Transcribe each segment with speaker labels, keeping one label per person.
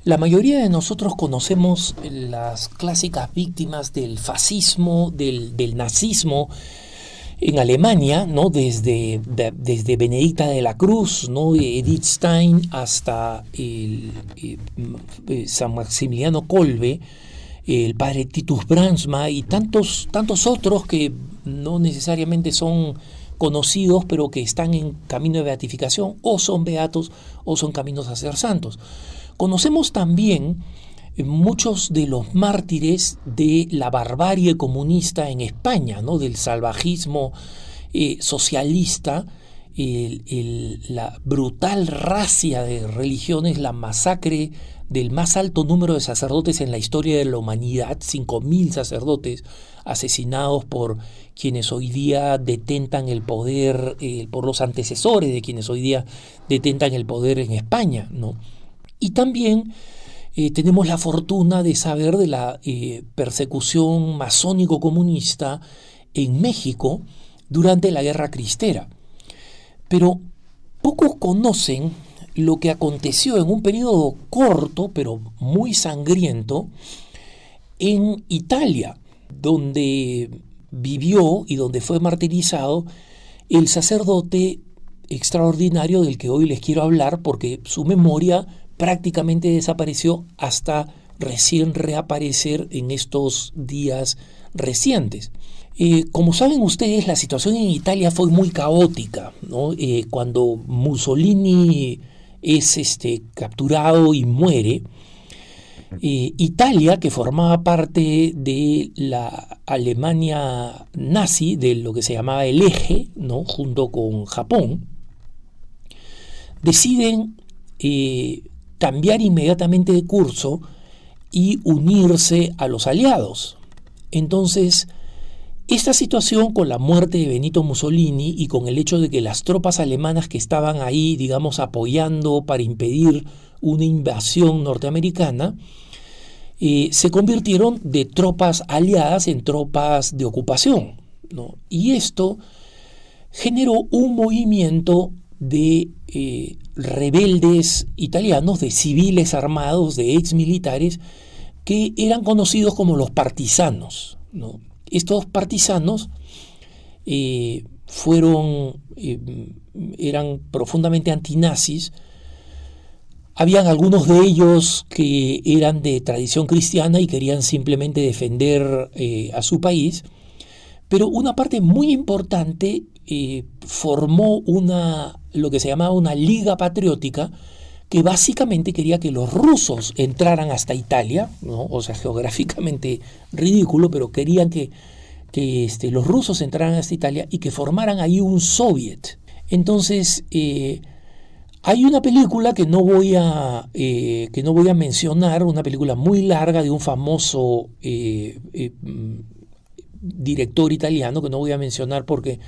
Speaker 1: La mayoría de nosotros conocemos las clásicas víctimas del fascismo, del nazismo en Alemania, ¿no? Desde Benedicta de la Cruz, ¿no? Edith Stein hasta San Maximiliano Kolbe, el padre Titus Brandsma y tantos otros que no necesariamente son conocidos, pero que están en camino de beatificación, o son beatos o son caminos a ser santos. Conocemos también muchos de los mártires de la barbarie comunista en España, ¿no? Del salvajismo socialista, la brutal racia de religiones, la masacre del más alto número de sacerdotes en la historia de la humanidad, 5.000 sacerdotes asesinados por quienes hoy día detentan el poder, por los antecesores de quienes hoy día detentan el poder en España, ¿no? Y también tenemos la fortuna de saber de la persecución masónico-comunista en México durante la Guerra Cristera. Pero pocos conocen lo que aconteció en un periodo corto, pero muy sangriento, en Italia, donde vivió y donde fue martirizado el sacerdote extraordinario del que hoy les quiero hablar, porque su memoria prácticamente desapareció hasta recién reaparecer en estos días recientes. Como saben ustedes, la situación en Italia fue muy caótica, ¿no? Cuando Mussolini es capturado y muere, Italia, que formaba parte de la Alemania nazi, de lo que se llamaba el Eje, ¿no? Junto con Japón, deciden cambiar inmediatamente de curso y unirse a los aliados. Entonces, esta situación, con la muerte de Benito Mussolini y con el hecho de que las tropas alemanas que estaban ahí, digamos, apoyando para impedir una invasión norteamericana, se convirtieron de tropas aliadas en tropas de ocupación, ¿no? Y esto generó un movimiento de rebeldes italianos, de civiles armados, de exmilitares, que eran conocidos como los partisanos, ¿no? Estos partisanos eran profundamente antinazis. Habían algunos de ellos que eran de tradición cristiana y querían simplemente defender a su país, pero una parte muy importante formó lo que se llamaba una liga patriótica, que básicamente quería que los rusos entraran hasta Italia, ¿no? O sea, geográficamente ridículo, pero querían que los rusos entraran hasta Italia y que formaran ahí un soviet. Entonces, hay una película que no voy a mencionar, una película muy larga de un famoso director italiano, que no voy a mencionar porque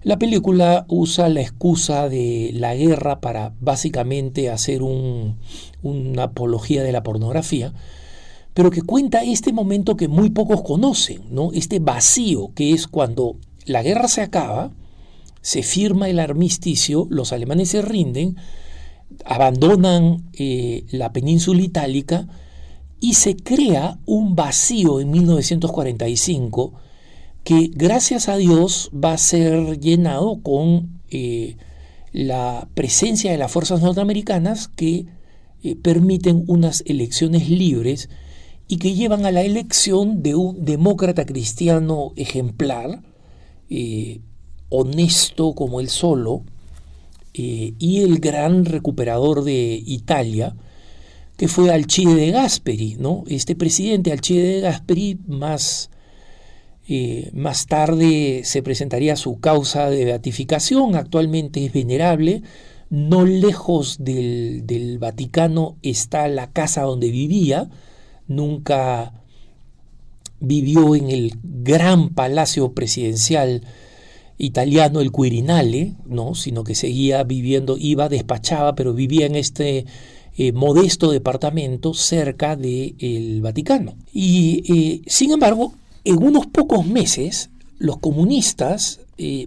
Speaker 1: la película usa la excusa de la guerra para básicamente hacer una apología de la pornografía, pero que cuenta este momento que muy pocos conocen, ¿no? Este vacío que es cuando la guerra se acaba, se firma el armisticio, los alemanes se rinden, abandonan la península itálica y se crea un vacío en 1945 que, gracias a Dios, va a ser llenado con la presencia de las fuerzas norteamericanas que permiten unas elecciones libres y que llevan a la elección de un demócrata cristiano ejemplar, honesto como él solo, y el gran recuperador de Italia, que fue Alcide de Gasperi, ¿no? Este presidente, Alcide de Gasperi, más tarde se presentaría su causa de beatificación. Actualmente es venerable. No lejos del Vaticano está la casa donde vivía. Nunca vivió en el gran palacio presidencial italiano, el Quirinale, ¿no? Sino que seguía viviendo, despachaba, pero vivía en este modesto departamento cerca del Vaticano. Y sin embargo, en unos pocos meses, los comunistas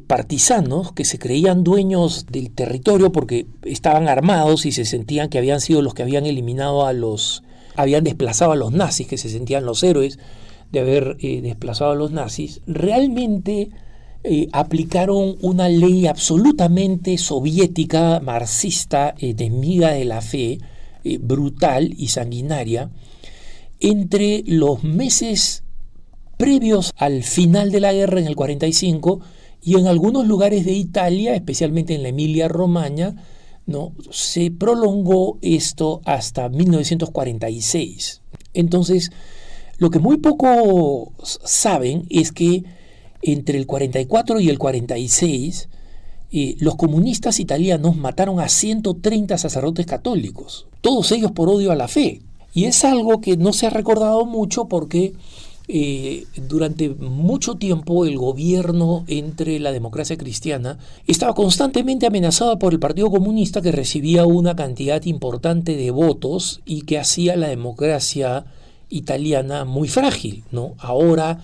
Speaker 1: partisanos que se creían dueños del territorio porque estaban armados y se sentían que habían sido los que habían eliminado habían desplazado a los nazis, que se sentían los héroes de haber desplazado a los nazis, realmente aplicaron una ley absolutamente soviética, marxista, enemiga de la fe, brutal y sanguinaria, entre los meses previos al final de la guerra en el 45 y en algunos lugares de Italia, especialmente en la Emilia-Romagna, ¿no? Se prolongó esto hasta 1946. Entonces, lo que muy pocos saben es que entre el 44 y el 46, los comunistas italianos mataron a 130 sacerdotes católicos, todos ellos por odio a la fe. Y es algo que no se ha recordado mucho porque durante mucho tiempo el gobierno entre la democracia cristiana estaba constantemente amenazado por el Partido Comunista, que recibía una cantidad importante de votos y que hacía la democracia italiana muy frágil, ¿no? Ahora,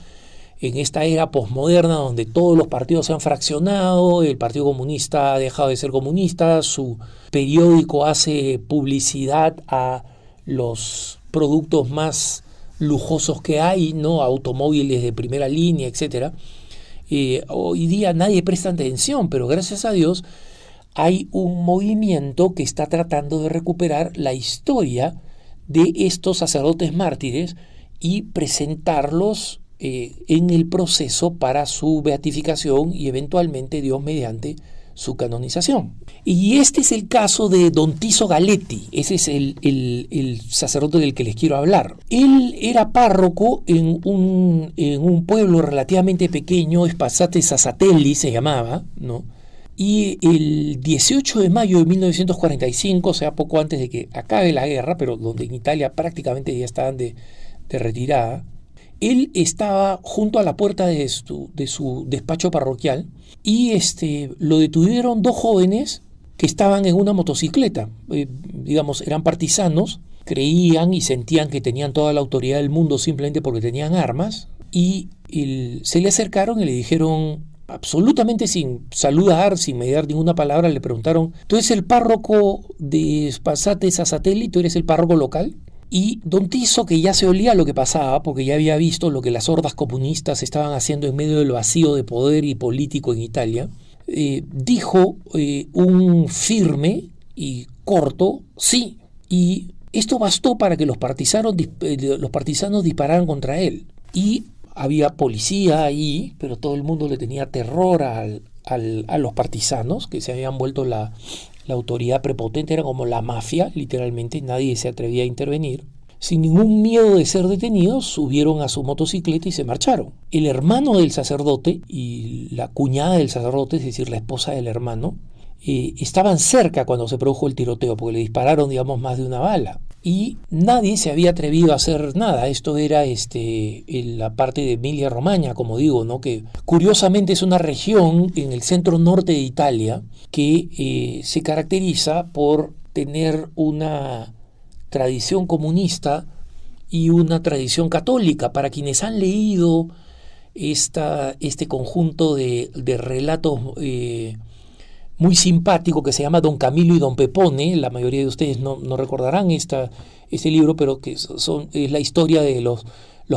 Speaker 1: en esta era posmoderna donde todos los partidos se han fraccionado, el Partido Comunista ha dejado de ser comunista, su periódico hace publicidad a los productos más lujosos que hay, ¿no? Automóviles de primera línea, etcétera. Hoy día nadie presta atención, pero gracias a Dios hay un movimiento que está tratando de recuperar la historia de estos sacerdotes mártires y presentarlos en el proceso para su beatificación y eventualmente, Dios mediante, su canonización. Y este es el caso de Don Tiso Galetti. Ese es el sacerdote del que les quiero hablar. Él era párroco en un pueblo relativamente pequeño, Spasate Sassatelli se llamaba, ¿no? Y el 18 de mayo de 1945, o sea, poco antes de que acabe la guerra, pero donde en Italia prácticamente ya estaban de retirada, él estaba junto a la puerta de su despacho parroquial y lo detuvieron dos jóvenes que estaban en una motocicleta. Digamos, eran partisanos, creían y sentían que tenían toda la autoridad del mundo simplemente porque tenían armas, y se le acercaron y le dijeron, absolutamente sin saludar, sin mediar ninguna palabra, le preguntaron, ¿tú eres el párroco de Spasate Sassatelli? ¿Tú eres el párroco local? Y Don Tiso, que ya se olía lo que pasaba, porque ya había visto lo que las hordas comunistas estaban haciendo en medio del vacío de poder y político en Italia, dijo un firme y corto sí, y esto bastó para que los partisanos dispararan contra él. Y había policía ahí, pero todo el mundo le tenía terror a los partisanos, que se habían vuelto la autoridad prepotente, era como la mafia, literalmente, nadie se atrevía a intervenir. Sin ningún miedo de ser detenidos, subieron a su motocicleta y se marcharon. El hermano del sacerdote y la cuñada del sacerdote, es decir, la esposa del hermano, estaban cerca cuando se produjo el tiroteo, porque le dispararon, digamos, más de una bala. Y nadie se había atrevido a hacer nada. Esto era en la parte de Emilia-Romagna, como digo, ¿no? Que curiosamente es una región en el centro norte de Italia que se caracteriza por tener una tradición comunista y una tradición católica. Para quienes han leído este conjunto de relatos muy simpático que se llama Don Camilo y Don Pepone, la mayoría de ustedes no recordarán este libro, pero que es la historia de los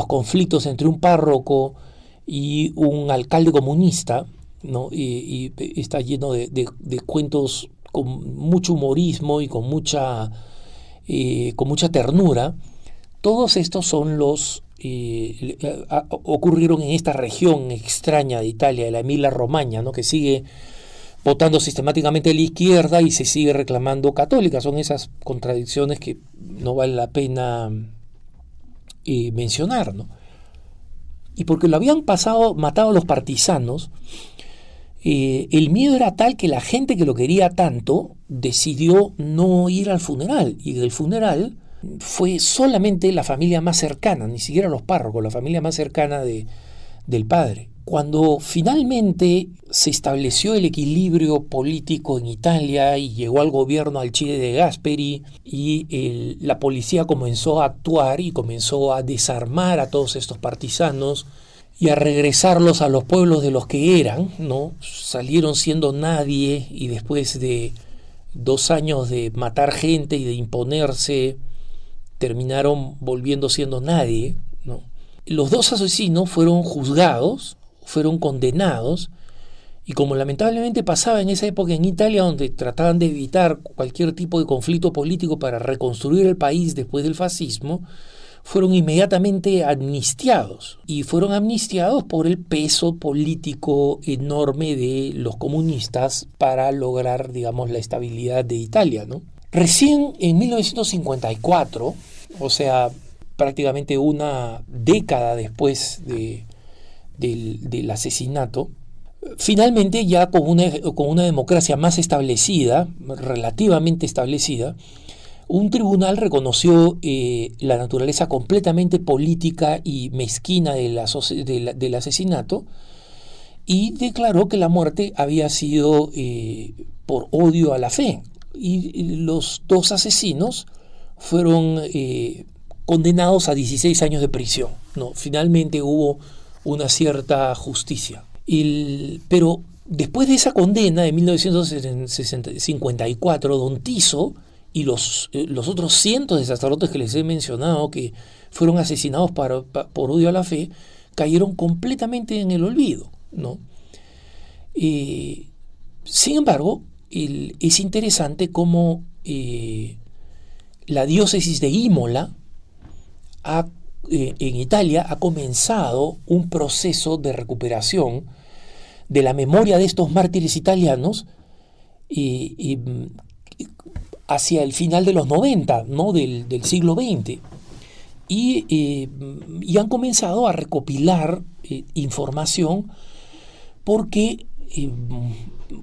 Speaker 1: conflictos entre un párroco y un alcalde comunista, ¿no? Y está lleno de cuentos con mucho humorismo y con mucha ternura. Todos estos son ocurrieron en esta región extraña de Italia, de la Emilia-Romagna, ¿no? Que sigue votando sistemáticamente a la izquierda y se sigue reclamando católica. Son esas contradicciones que no vale la pena mencionar, ¿no? Y porque lo habían matado los partisanos, el miedo era tal que la gente que lo quería tanto decidió no ir al funeral, y el funeral fue solamente la familia más cercana, ni siquiera los párrocos, la familia más cercana del padre. Cuando finalmente se estableció el equilibrio político en Italia y llegó al gobierno Alcide De Gasperi y la policía comenzó a actuar y comenzó a desarmar a todos estos partisanos, y a regresarlos a los pueblos de los que eran, ¿no? Salieron siendo nadie y después de 2 años de matar gente y de imponerse, terminaron volviendo siendo nadie, ¿no? Los 2 asesinos fueron juzgados, fueron condenados, y como lamentablemente pasaba en esa época en Italia, donde trataban de evitar cualquier tipo de conflicto político para reconstruir el país después del fascismo, fueron inmediatamente amnistiados. Y fueron amnistiados por el peso político enorme de los comunistas para lograr, digamos, la estabilidad de Italia, ¿no? Recién en 1954, o sea, prácticamente una década después del asesinato, finalmente ya con una democracia más establecida, relativamente establecida, un tribunal reconoció la naturaleza completamente política y mezquina del asesinato y declaró que la muerte había sido por odio a la fe. Y los 2 asesinos fueron condenados a 16 años de prisión, ¿no? Finalmente hubo una cierta justicia. Pero después de esa condena de 1954, Don Tiso y los otros cientos de sacerdotes que les he mencionado que fueron asesinados por odio a la fe, cayeron completamente en el olvido, ¿no? Sin embargo, es interesante cómo la diócesis de Imola en Italia ha comenzado un proceso de recuperación de la memoria de estos mártires italianos hacia el final de los 90, ¿no? del siglo XX. Y han comenzado a recopilar información porque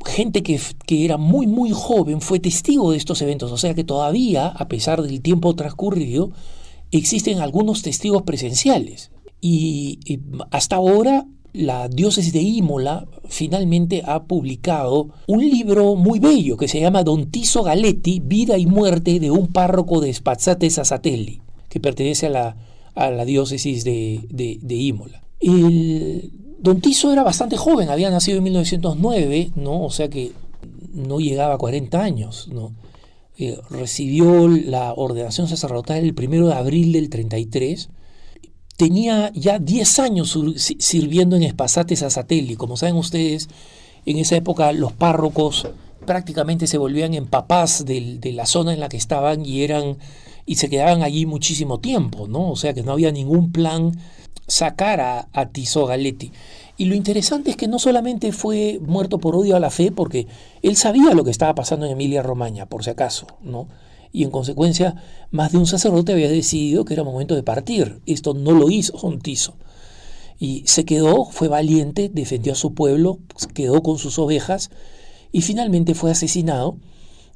Speaker 1: gente que era muy muy joven fue testigo de estos eventos, o sea que todavía, a pesar del tiempo transcurrido, existen algunos testigos presenciales. Y hasta ahora la diócesis de Imola finalmente ha publicado un libro muy bello que se llama Don Tiso Galetti, Vida y Muerte de un párroco de Spazzate Sassatelli, que pertenece a la diócesis de Imola. Don Tiso era bastante joven, había nacido en 1909, ¿no? O sea que no llegaba a 40 años, ¿no? Recibió la ordenación sacerdotal el 1 de abril del 33. Tenía ya 10 años sirviendo en Spazzate Sassatelli. Como saben ustedes, en esa época los párrocos prácticamente se volvían en papás de la zona en la que estaban y se quedaban allí muchísimo tiempo, ¿no? O sea que no había ningún plan sacar a Tiso Galetti. Y lo interesante es que no solamente fue muerto por odio a la fe, porque él sabía lo que estaba pasando en Emilia-Romagna, por si acaso, ¿no? Y en consecuencia, más de un sacerdote había decidido que era momento de partir. Esto no lo hizo Don Tiso. Y se quedó, fue valiente, defendió a su pueblo, quedó con sus ovejas y finalmente fue asesinado.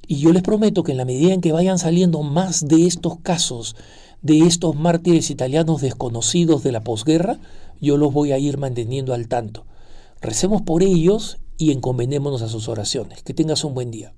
Speaker 1: Y yo les prometo que en la medida en que vayan saliendo más de estos casos, de estos mártires italianos desconocidos de la posguerra, yo los voy a ir manteniendo al tanto. Recemos por ellos y encomendémonos a sus oraciones. Que tengas un buen día.